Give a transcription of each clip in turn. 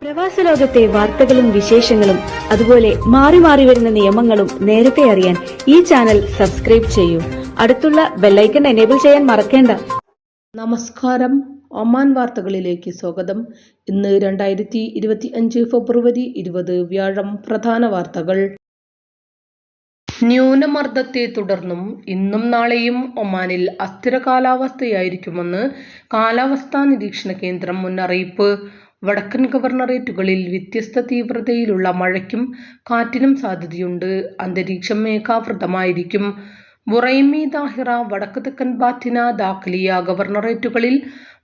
പ്രവാസ ലോകത്തെ വാർത്തകളും വിശേഷങ്ങളും അതുപോലെ മാറി മാറി വരുന്ന നിയമങ്ങളും നേരത്തെ അറിയാൻ ഈ ചാനൽ സബ്സ്ക്രൈബ് ചെയ്യൂ. അടുത്തുള്ള ബെല്ലൈക്കൺ എനേബിൾ ചെയ്യാൻ മറക്കേണ്ട. നമസ്കാരം. ഒമാൻ വാർത്തകളിലേക്ക് സ്വാഗതം. ഇന്ന് 2025 ഫെബ്രുവരി 20 വ്യാഴം. പ്രധാന വാർത്തകൾ. ന്യൂനമർദ്ദത്തെ തുടർന്നും ഇന്നും നാളെയും ഒമാനിൽ അസ്ഥിര കാലാവസ്ഥയായിരിക്കുമെന്ന് കാലാവസ്ഥാ നിരീക്ഷണ കേന്ദ്രം മുന്നറിയിപ്പ്. വടക്കൻ ഗവർണറേറ്റുകളിൽ വ്യത്യസ്ത തീവ്രതയിലുള്ള മഴയ്ക്കും കാറ്റിനും സാധ്യതയുണ്ട്. അന്തരീക്ഷം മേഘാവൃതമായിരിക്കും. ബുറൈമി, ദാഹിറ, വടക്ക് തെക്കൻ ബാറ്റിന, ദാഖലിയ ഗവർണറേറ്റുകളിൽ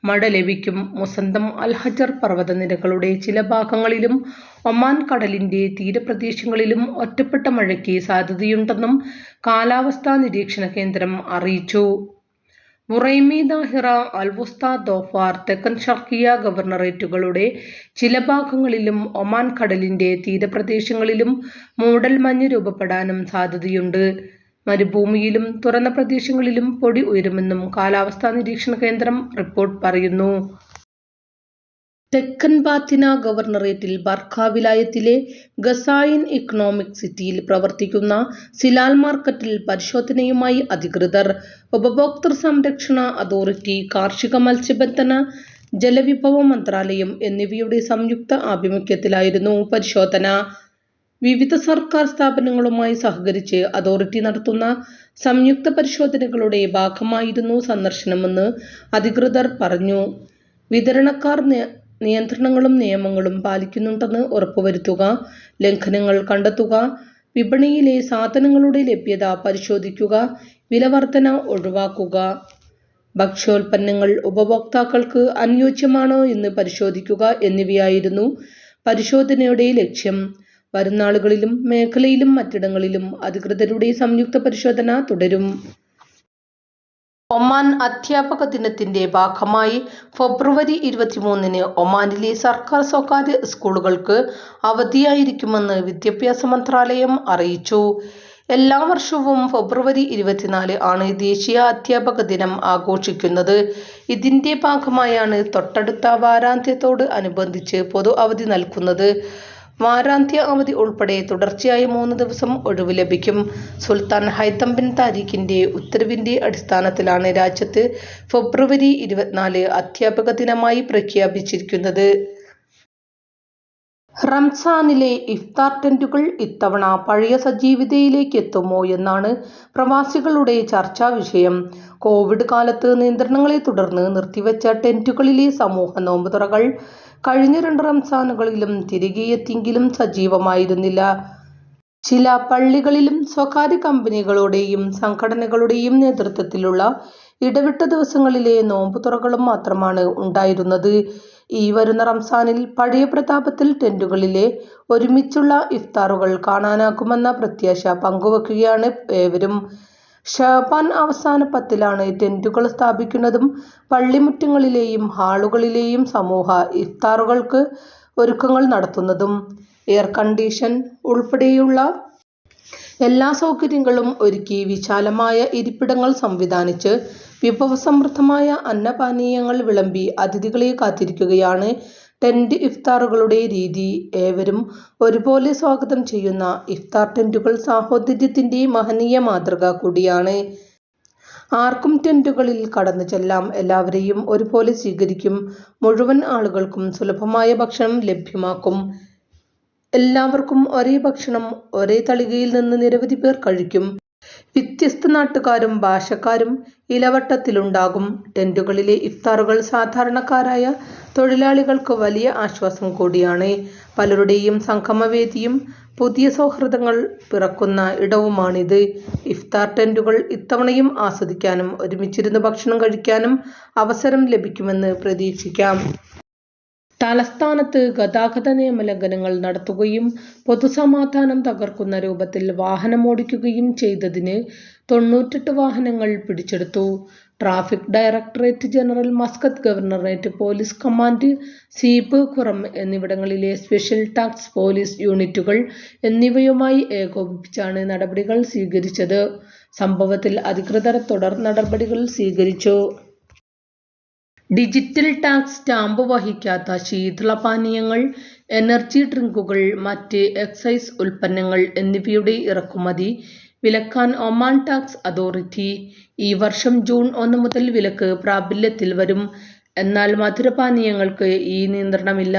മഴ ലഭിക്കും. മുസന്തം, അൽഹജർ പർവ്വതനിരകളുടെ ചില ഭാഗങ്ങളിലും ഒമാൻ കടലിന്റെ തീരപ്രദേശങ്ങളിലും ഒറ്റപ്പെട്ട മഴയ്ക്ക് സാധ്യതയുണ്ടെന്നും കാലാവസ്ഥാ നിരീക്ഷണ കേന്ദ്രം അറിയിച്ചു. ബുറൈമി, ദാഹിറ, അൽവുസ്ത, ദോഫാർ, തെക്കൻ ഷർഖിയ ഗവർണറേറ്റുകളുടെ ചില ഭാഗങ്ങളിലും ഒമാൻ കടലിന്റെ തീരപ്രദേശങ്ങളിലും മൂടൽമഞ്ഞ് രൂപപ്പെടാനും സാധ്യതയുണ്ട്. മരുഭൂമിയിലും തുറന്ന പ്രദേശങ്ങളിലും പൊടി ഉയരുമെന്നും കാലാവസ്ഥാ നിരീക്ഷണ കേന്ദ്രം റിപ്പോർട്ട് പറയുന്നു. തെക്കൻ ബാത്തിന ഗവർണറേറ്റിൽ ബർഖ വിലായത്തിലെ ഗസായിൻ ഇക്കണോമിക് സിറ്റിയിൽ പ്രവർത്തിക്കുന്ന സിലാൽ മാർക്കറ്റിൽ പരിശോധനയുമായി അധികൃതർ. ഉപഭോക്തൃ സംരക്ഷണ അതോറിറ്റി, കാർഷിക മത്സ്യബന്ധന ജലവിഭവ മന്ത്രാലയം എന്നിവയുടെ സംയുക്ത ആഭിമുഖ്യത്തിലായിരുന്നു പരിശോധന. വിവിധ സർക്കാർ സ്ഥാപനങ്ങളുമായി സഹകരിച്ച് അതോറിറ്റി നടത്തുന്ന സംയുക്ത പരിശോധനകളുടെ ഭാഗമായിരുന്നു സന്ദർശനമെന്ന് അധികൃതർ പറഞ്ഞു. വിതരണക്കാർ നിയന്ത്രണങ്ങളും നിയമങ്ങളും പാലിക്കുന്നുണ്ടെന്ന് ഉറപ്പുവരുത്തുക, ലംഘനങ്ങൾ കണ്ടെത്തുക, വിപണിയിലെ സാധനങ്ങളുടെ ലഭ്യത പരിശോധിക്കുക, വിലവർധന ഒഴിവാക്കുക, ഭക്ഷ്യോൽപ്പന്നങ്ങൾ ഉപഭോക്താക്കൾക്ക് അനുയോജ്യമാണോ എന്ന് പരിശോധിക്കുക എന്നിവയായിരുന്നു പരിശോധനയുടെ ലക്ഷ്യം. വരും നാളുകളിലും മേഖലയിലും മറ്റിടങ്ങളിലും അധികൃതരുടെ സംയുക്ത പരിശോധന തുടരും. ഒമാൻ അധ്യാപക ദിനത്തിന്റെ ഭാഗമായി ഫെബ്രുവരി 23 ഒമാനിലെ സർക്കാർ സ്വകാര്യ സ്കൂളുകൾക്ക് അവധിയായിരിക്കുമെന്ന് വിദ്യാഭ്യാസ മന്ത്രാലയം അറിയിച്ചു. എല്ലാ വർഷവും ഫെബ്രുവരി 24 ആണ് ദേശീയ അധ്യാപക ദിനം ആഘോഷിക്കുന്നത്. ഇതിന്റെ ഭാഗമായാണ് തൊട്ടടുത്ത വാരാന്ത്യത്തോട് അനുബന്ധിച്ച് പൊതു അവധി നൽകുന്നത്. വാരാന്ത്യ അവധി ഉൾപ്പെടെ തുടർച്ചയായി 3 ദിവസം ഒഴിവ് ലഭിക്കും. സുൽത്താൻ ഹൈതം ബിൻ താരിഖിന്റെ ഉത്തരവിന്റെ അടിസ്ഥാനത്തിലാണ് രാജ്യത്ത് ഫെബ്രുവരി 24 അധ്യാപക ദിനമായി പ്രഖ്യാപിച്ചിരിക്കുന്നത്. റംസാനിലെ ഇഫ്താർ ടെന്റുകൾ ഇത്തവണ പഴയ സജീവതയിലേക്ക് എത്തുമോ എന്നാണ് പ്രവാസികളുടെ ചർച്ചാ വിഷയം. കോവിഡ് കാലത്ത് നിയന്ത്രണങ്ങളെ തുടർന്ന് നിർത്തിവെച്ച ടെന്റുകളിലെ സമൂഹ നോമ്പുതുറകൾ കഴിഞ്ഞ 2 റംസാനുകളിലും തിരികെ എത്തിയെങ്കിലും സജീവമായിരുന്നില്ല. ചില പള്ളികളിലും സ്വകാര്യ കമ്പനികളുടെയും സംഘടനകളുടെയും നേതൃത്വത്തിലുള്ള ഇടവിട്ട ദിവസങ്ങളിലെ നോമ്പുതുറകളും മാത്രമാണ് ഉണ്ടായിരുന്നത്. ഈ വരുന്ന റംസാനിൽ പഴയ പ്രതാപത്തിൽ ടെന്റുകളിലെ ഒരുമിച്ചുള്ള ഇഫ്താറുകൾ കാണാനാകുമെന്ന പ്രത്യാശ പങ്കുവെക്കുകയാണ് ഏവരും. ഷഅബാൻ അവസാന 10-ലാണ് ടെന്റുകൾ സ്ഥാപിക്കുന്നതും പള്ളിമുറ്റങ്ങളിലെയും ഹാളുകളിലെയും സമൂഹ ഇഫ്താറുകൾക്ക് ഒരുക്കങ്ങൾ നടത്തുന്നതും. എയർ കണ്ടീഷൻ ഉൾപ്പെടെയുള്ള എല്ലാ സൗകര്യങ്ങളും ഒരുക്കി വിശാലമായ ഇരിപ്പിടങ്ങൾ സംവിധാനിച്ച് വിഭവസമൃദ്ധമായ അന്നപാനീയങ്ങൾ വിളമ്പി അതിഥികളെ കാത്തിരിക്കുകയാണ് ടെന്റ് ഇഫ്താറുകളുടെ രീതി. ഏവരും ഒരുപോലെ സ്വാഗതം ചെയ്യുന്ന ഇഫ്താർ ടെന്റുകൾ സാഹോദര്യത്തിന്റെ മഹനീയ മാതൃക കൂടിയാണ്. ആർക്കും ടെന്റുകളിൽ കടന്നു ചെല്ലാം, എല്ലാവരെയും ഒരുപോലെ സ്വീകരിക്കും, മുഴുവൻ ആളുകൾക്കും സുലഭമായ ഭക്ഷണം ലഭ്യമാക്കും. എല്ലാവർക്കും ഒരേ ഭക്ഷണം ഒരേ തളികയിൽ നിന്ന് നിരവധി പേർ കഴിക്കും. വ്യത്യസ്ത നാട്ടുകാരും ഭാഷക്കാരും ഇലവട്ടത്തിലുണ്ടാകും. ടെന്റുകളിലെ ഇഫ്താറുകൾ സാധാരണക്കാരായ തൊഴിലാളികൾക്ക് വലിയ ആശ്വാസം കൂടിയാണ്. പലരുടെയും സംഗമവേദിയും പുതിയ സൗഹൃദങ്ങൾ പിറക്കുന്ന ഇടവുമാണിത്. ഇഫ്താർ ടെന്റുകൾ ഇത്തവണയും ആസ്വദിക്കാനും ഒരുമിച്ചിരുന്ന് ഭക്ഷണം കഴിക്കാനും അവസരം ലഭിക്കുമെന്ന് പ്രതീക്ഷിക്കാം. തലസ്ഥാനത്ത് ഗതാഗത നിയമലംഘനങ്ങൾ നടത്തുകയും പൊതുസമാധാനം തകർക്കുന്ന രൂപത്തിൽ വാഹനമോടിക്കുകയും ചെയ്തതിന് 98 വാഹനങ്ങൾ പിടിച്ചെടുത്തു. Traffic directorate general, Muscat governorate police command, Seeb, Qurum എന്നിവിടങ്ങളിലെ സ്പെഷ്യൽ ടാസ്ക് പോലീസ് യൂണിറ്റുകൾ എന്നിവയുമായി ഏകോപിപ്പിച്ചാണ് നടപടികൾ സ്വീകരിച്ചത്. സംഭവത്തിൽ അധികൃതർ തുടർ നടപടികൾ സ്വീകരിച്ചു. ഡിജിറ്റൽ ടാക്സ് സ്റ്റാമ്പ് വഹിക്കാത്ത ശീതളപാനീയങ്ങൾ, എനർജി ഡ്രിങ്കുകൾ, മറ്റ് എക്സൈസ് ഉൽപ്പന്നങ്ങൾ എന്നിവയുടെ ഇറക്കുമതി വിലക്കാൻ ഒമാൻ ടാക്സ് അതോറിറ്റി. ഈ വർഷം ജൂൺ 1 മുതൽ വിലക്ക് പ്രാബല്യത്തിൽ വരും. എന്നാൽ മധുരപാനീയങ്ങൾക്ക് ഈ നിയന്ത്രണമില്ല.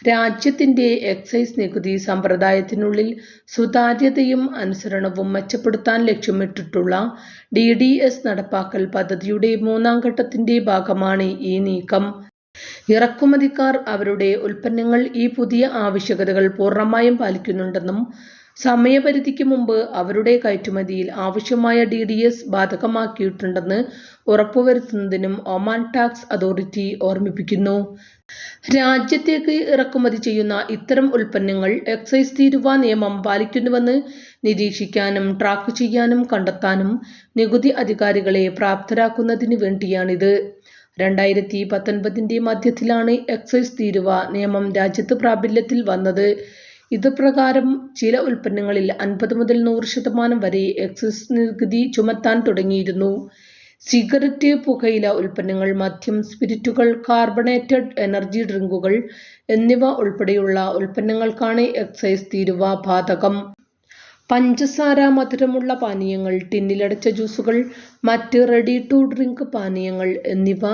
രാജ്യത്തിന്റെ എക്സൈസ് നികുതി സമ്പ്രദായത്തിനുള്ളിൽ സുതാര്യതയും അനുസരണവും മെച്ചപ്പെടുത്താൻ ലക്ഷ്യമിട്ടിട്ടുള്ള DDS നടപ്പാക്കൽ പദ്ധതിയുടെ 3ാം ഘട്ടത്തിന്റെ ഭാഗമാണ് ഈ നീക്കം. ഇറക്കുമതിക്കാർ അവരുടെ ഉൽപ്പന്നങ്ങൾ ഈ പുതിയ ആവശ്യകതകൾ പൂർണ്ണമായും പാലിക്കുന്നുണ്ടെന്നും സമയപരിധിക്ക് മുമ്പ് അവരുടെ കയറ്റുമതിയിൽ ആവശ്യമായ DDS ബാധകമാക്കിയിട്ടുണ്ടെന്ന് ഉറപ്പുവരുത്തുന്നതിനും ഒമാൻ ടാക്സ് അതോറിറ്റി ഓർമ്മിപ്പിക്കുന്നു. രാജ്യത്തേക്ക് ഇറക്കുമതി ചെയ്യുന്ന ഇത്തരം ഉൽപ്പന്നങ്ങൾ എക്സൈസ് തീരുവ നിയമം പാലിക്കുന്നുവെന്ന് നിരീക്ഷിക്കാനും ട്രാക്ക് ചെയ്യാനും കണ്ടെത്താനും നികുതി അധികാരികളെ പ്രാപ്തരാക്കുന്നതിന് വേണ്ടിയാണിത്. 2019 മധ്യത്തിലാണ് എക്സൈസ് തീരുവ നിയമം രാജ്യത്ത് പ്രാബല്യത്തിൽ വന്നത്. ഇത് പ്രകാരം ചില ഉൽപ്പന്നങ്ങളിൽ 50 മുതൽ 100% വരെ എക്സൈസ് നികുതി ചുമത്താൻ തുടങ്ങിയിരുന്നു. സിഗരറ്റ്, പുകയില ഉൽപ്പന്നങ്ങൾ, മദ്യം, സ്പിരിറ്റുകൾ, കാർബണേറ്റഡ് എനർജി ഡ്രിങ്കുകൾ എന്നിവ ഉൾപ്പെടെയുള്ള ഉൽപ്പന്നങ്ങൾക്കാണ് എക്സൈസ് തീരുവ ബാധകം. പഞ്ചസാര, മധുരമുള്ള പാനീയങ്ങൾ, ടിന്നിലടച്ച ജ്യൂസുകൾ, മറ്റ് റെഡി ടു ഡ്രിങ്ക് പാനീയങ്ങൾ എന്നിവ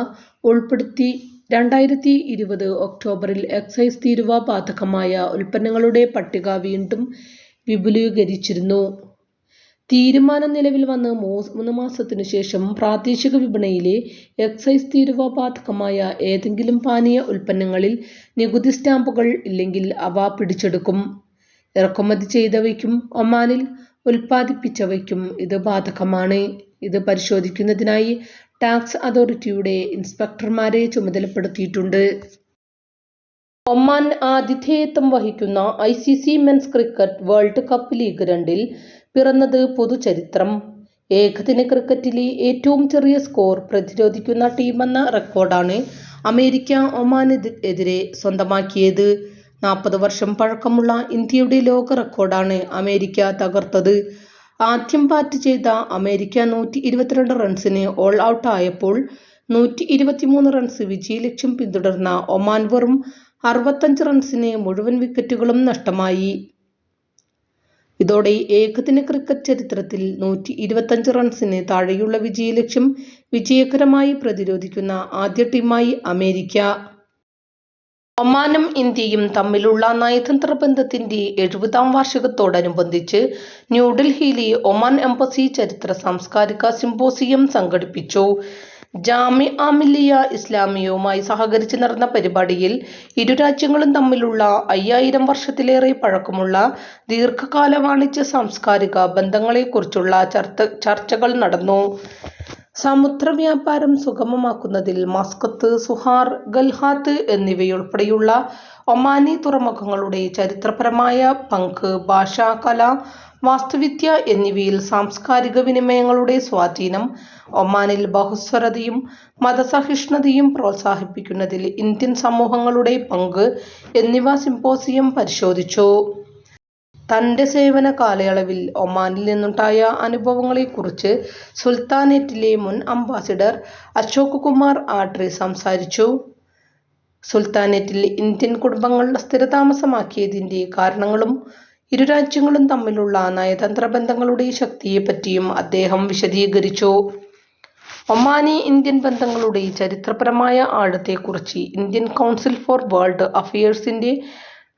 ഉൾപ്പെടുത്തി 2020 ഒക്ടോബറിൽ എക്സൈസ് തീരുവ ബാധകമായ ഉൽപ്പന്നങ്ങളുടെ പട്ടിക വീണ്ടും വിപുലീകരിച്ചിരുന്നു. തീരുമാനം നിലവിൽ വന്ന് 3 മാസത്തിനു ശേഷം പ്രാദേശിക വിപണിയിലെ എക്സൈസ് തീരുവ ബാധകമായ ഏതെങ്കിലും പാനീയ ഉൽപ്പന്നങ്ങളിൽ നികുതി സ്റ്റാമ്പുകൾ ഇല്ലെങ്കിൽ അവ പിടിച്ചെടുക്കും. ഇറക്കുമതി ചെയ്തവയ്ക്കും ഒമാനിൽ ഉൽപ്പാദിപ്പിച്ചവയ്ക്കും ഇത് ബാധകമാണ്. ഇത് പരിശോധിക്കുന്നതിനായി ടാക്സ് അതോറിറ്റിയുടെ ഇൻസ്പെക്ടർമാരെ ചുമതലപ്പെടുത്തിയിട്ടുണ്ട്. ഒമാൻ ആതിഥേയത്വം വഹിക്കുന്ന ICC men's cricket world cup league 2-ൽ പിറന്നത് പുതുചരിത്രം. ഏകദിന ക്രിക്കറ്റിലെ ഏറ്റവും ചെറിയ സ്കോർ പ്രതിരോധിക്കുന്ന ടീമെന്ന റെക്കോർഡാണ് അമേരിക്ക ഒമാനെതിരെ സ്വന്തമാക്കിയത്. 40 വർഷം പഴക്കമുള്ള ഇന്ത്യയുടെ ലോക റെക്കോർഡാണ് അമേരിക്ക തകർത്തത്. ആദ്യം ബാറ്റ് ചെയ്ത അമേരിക്ക 122 റൺസിന് ഓൾ ഔട്ട് ആയപ്പോൾ 123 റൺസ് വിജയലക്ഷ്യം പിന്തുടർന്ന ഒമാൻ വെറും 65 റൺസിന് മുഴുവൻ വിക്കറ്റുകളും നഷ്ടമായി. ഇതോടെ ഏകദിന ക്രിക്കറ്റ് ചരിത്രത്തിൽ 125 റൺസിന് താഴെയുള്ള വിജയലക്ഷ്യം വിജയകരമായി പ്രതിരോധിക്കുന്ന ആദ്യ ടീമായി അമേരിക്ക. ഒമാനും ഇന്ത്യയും തമ്മിലുള്ള നയതന്ത്ര ബന്ധത്തിന്റെ 70ാം വാർഷികത്തോടനുബന്ധിച്ച് ന്യൂഡൽഹിയിലെ ഒമാൻ എംബസി ചരിത്ര സാംസ്കാരിക സിംപോസിയം സംഘടിപ്പിച്ചു. ജാമിഅ മില്ലിയ ഇസ്ലാമിയയുമായി സഹകരിച്ച് നടന്ന പരിപാടിയിൽ ഇരു രാജ്യങ്ങളും തമ്മിലുള്ള 5000 വർഷത്തിലേറെ പഴക്കമുള്ള ദീർഘകാല വാണിജ്യ സാംസ്കാരിക ബന്ധങ്ങളെക്കുറിച്ചുള്ള ചർച്ചകൾ നടന്നു. സമുദ്ര വ്യാപാരം സുഗമമാക്കുന്നതിൽ മസ്കത്ത്, സുഹാർ, ഗൽഹാത്ത് എന്നിവയുൾപ്പെടെയുള്ള ഒമാനി തുറമുഖങ്ങളുടെ ചരിത്രപരമായ പങ്ക്, ഭാഷ, കല, വാസ്തുവിദ്യ എന്നിവയിൽ സാംസ്കാരിക വിനിമയങ്ങളുടെ സ്വാധീനം, ഒമാനിൽ ബഹുസ്വരതയും മതസഹിഷ്ണുതയും പ്രോത്സാഹിപ്പിക്കുന്നതിൽ ഇന്ത്യൻ സമൂഹങ്ങളുടെ പങ്ക് എന്നിവ സിംപോസിയം പരിശോധിച്ചു. തന്റെ സേവന കാലയളവിൽ ഒമാനിൽ നിന്നുണ്ടായ അനുഭവങ്ങളെക്കുറിച്ച് സുൽത്താനേറ്റിലെ മുൻ അംബാസിഡർ അശോക് കുമാർ ആഡ്രി സംസാരിച്ചു. സുൽത്താനേറ്റിൽ ഇന്ത്യൻ കുടുംബങ്ങൾ സ്ഥിരതാമസമാക്കിയതിന്റെ കാരണങ്ങളും ഇരു രാജ്യങ്ങളും തമ്മിലുള്ള നയതന്ത്ര ബന്ധങ്ങളുടെ ശക്തിയെപ്പറ്റിയും അദ്ദേഹം വിശദീകരിച്ചു. ഒമാനി ഇന്ത്യൻ ബന്ധങ്ങളുടെ ചരിത്രപരമായ ആഴത്തെക്കുറിച്ച് ഇന്ത്യൻ കൗൺസിൽ ഫോർ വേൾഡ് അഫയേഴ്സിന്റെ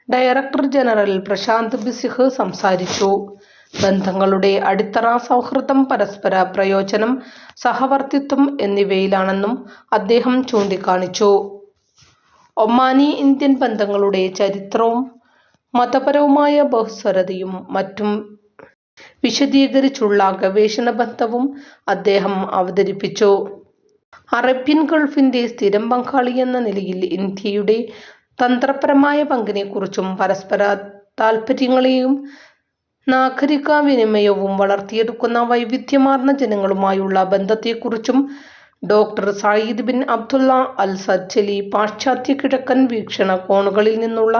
ഡയറക്ടർ ജനറൽ പ്രശാന്ത് ബിസിഹ് സംസാരിച്ചു. ബന്ധങ്ങളുടെ അടിത്തറ സൗഹൃദം, പരസ്പര പ്രയോജനം, സഹവർത്തിത്വം എന്നിവയിലാണെന്നും അദ്ദേഹം ചൂണ്ടിക്കാണിച്ചു. ഒമാനി ഇന്ത്യൻ ബന്ധങ്ങളുടെ ചരിത്രവും മതപരവുമായ ബഹുസ്വരതയും മറ്റും വിശദീകരിച്ചുള്ള ഗവേഷണ ബന്ധവും അദ്ദേഹം അവതരിപ്പിച്ചു. അറേബ്യൻ ഗൾഫിന്റെ സ്ഥിരം പങ്കാളിയെന്ന നിലയിൽ ഇന്ത്യയുടെ തന്ത്രപരമായ പങ്കിനെക്കുറിച്ചും പരസ്പര താൽപര്യങ്ങളെയും നാഗരിക വിനിമയവും വളർത്തിയെടുക്കുന്ന വൈവിധ്യമാർന്ന ജനങ്ങളുമായുള്ള ബന്ധത്തെക്കുറിച്ചും ഡോക്ടർ സയീദ് ബിൻ അബ്ദുള്ള അൽ സജ്ജലി പാശ്ചാത്യ കിഴക്കൻ വീക്ഷണകോണുകളിൽ നിന്നുള്ള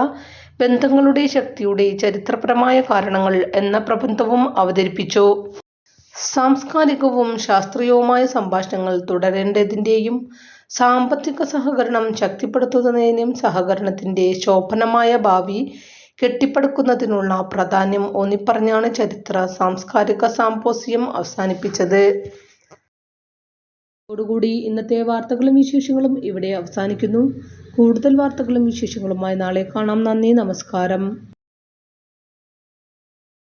ബന്ധങ്ങളുടെ ശക്തിയുടെ ചരിത്രപരമായ കാരണങ്ങൾ എന്ന പ്രബന്ധവും അവതരിപ്പിച്ചു. സാംസ്കാരികവും ശാസ്ത്രീയവുമായ സംഭാഷണങ്ങൾ തുടരേണ്ടതിന്റെയും സാമ്പത്തിക സഹകരണം ശക്തിപ്പെടുത്തുന്നതിനും സഹകരണത്തിന്റെ ശോഭനമായ ഭാവി കെട്ടിപ്പടുക്കുന്നതിനുള്ള പ്രാധാന്യം ഊന്നിപ്പറഞ്ഞാണ് ചരിത്ര സാംസ്കാരിക സിമ്പോസിയം അവസാനിപ്പിച്ചത്. ഇതോടുകൂടി ഇന്നത്തെ വാർത്തകളും വിശേഷങ്ങളും ഇവിടെ അവസാനിക്കുന്നു. കൂടുതൽ വാർത്തകളും വിശേഷങ്ങളുമായി നാളെ കാണാം. നന്ദി, നമസ്കാരം.